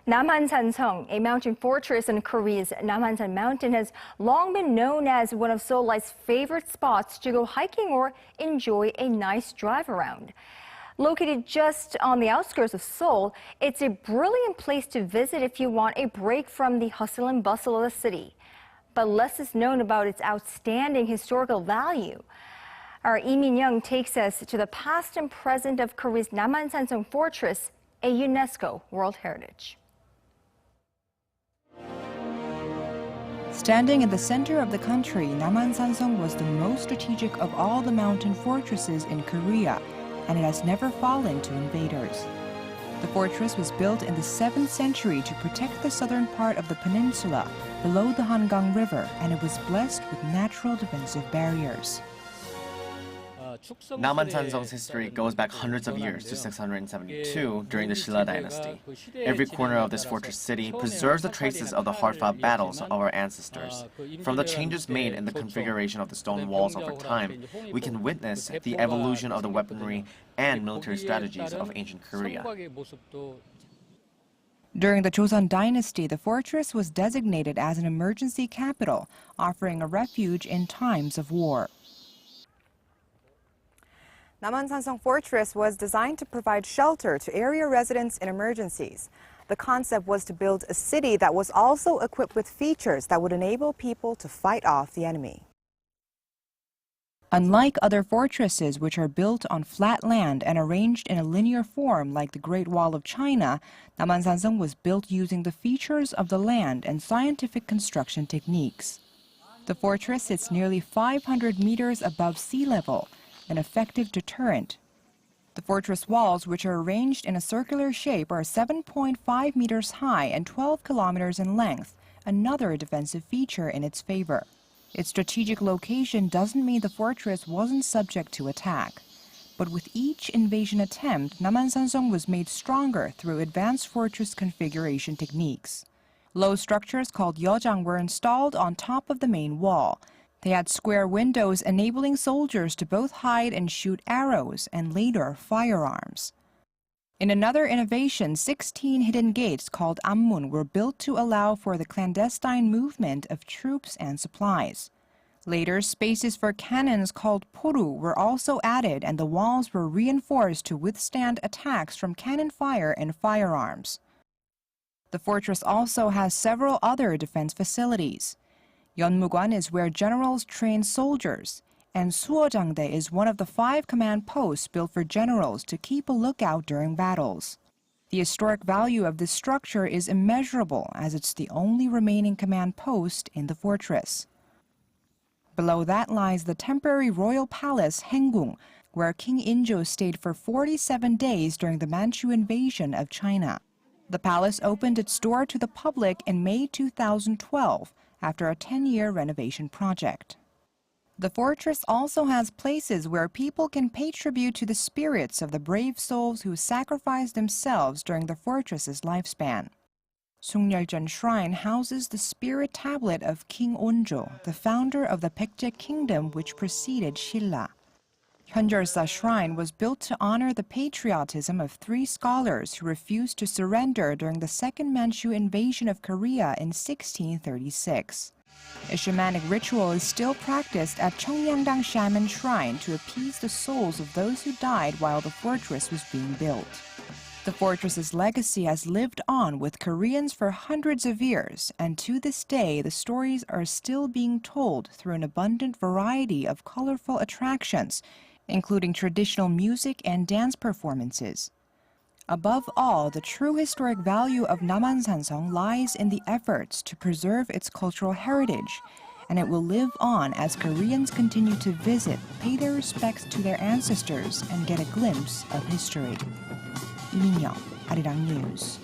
Namhansanseong, a mountain fortress in Korea's Namhansan mountain, has long been known as one of Seoulites' favorite spots to go hiking or enjoy a nice drive around. Located just on the outskirts of Seoul, it's a brilliant place to visit if you want a break from the hustle and bustle of the city. But less is known about its outstanding historical value. Our Oue Lee Minyoung takes us to the past and present of Korea's Namhansanseong fortress, a UNESCO World Heritage. Standing in the center of the country, Namhansanseong was the most strategic of all the mountain fortresses in Korea, and it has never fallen to invaders. The fortress was built in the 7th century to protect the southern part of the peninsula below the Hangang River, and it was blessed with natural defensive barriers. Namhansanseong's history goes back hundreds of years to 672 during the Shilla dynasty. Every corner of this fortress city preserves the traces of the hard-fought battles of our ancestors. From the changes made in the configuration of the stone walls over time, we can witness the evolution of the weaponry and military strategies of ancient Korea. During the Joseon dynasty, the fortress was designated as an emergency capital, offering a refuge in times of war. Namhansanseong Fortress was designed to provide shelter to area residents in emergencies. The concept was to build a city that was also equipped with features that would enable people to fight off the enemy. Unlike other fortresses which are built on flat land and arranged in a linear form like the Great Wall of China, Namhansanseong was built using the features of the land and scientific construction techniques. The fortress sits nearly 500 meters above sea level, an effective deterrent. The fortress walls, which are arranged in a circular shape, are 7.5 meters high and 12 kilometers in length, another defensive feature in its favor. Its strategic location doesn't mean the fortress wasn't subject to attack. But with each invasion attempt, Namhansanseong was made stronger through advanced fortress configuration techniques. Low structures called yeojang were installed on top of the main wall. They had square windows enabling soldiers to both hide and shoot arrows and later firearms. In another innovation, 16 hidden gates called ammun were built to allow for the clandestine movement of troops and supplies. Later, spaces for cannons called poru were also added, and the walls were reinforced to withstand attacks from cannon fire and firearms. The fortress also has several other defense facilities. Yeonmugwan is where generals train soldiers, and Suojangdae is one of the 5 command posts built for generals to keep a lookout during battles. The historic value of this structure is immeasurable, as it's the only remaining command post in the fortress. Below that lies the temporary royal palace Hangang, where King Injo stayed for 47 days during the Manchu invasion of China. The palace opened its door to the public in May 2012, after a 10-year renovation project. The fortress also has places where people can pay tribute to the spirits of the brave souls who sacrificed themselves during the fortress's lifespan. Sungnyeoljeon Shrine houses the spirit tablet of King Onjo, the founder of the Baekje Kingdom which preceded Shilla. Hyunjeolsa Shrine was built to honor the patriotism of 3 scholars who refused to surrender during the Second Manchu invasion of Korea in 1636. A shamanic ritual is still practiced at Cheongyangdang Shaman Shrine to appease the souls of those who died while the fortress was being built. The fortress's legacy has lived on with Koreans for hundreds of years, and to this day the stories are still being told through an abundant variety of colorful attractions, including traditional music and dance performances. Above all, the true historic value of Namhansanseong lies in the efforts to preserve its cultural heritage, and it will live on as Koreans continue to visit, pay their respects to their ancestors, and get a glimpse of history. Minyoung, Arirang News.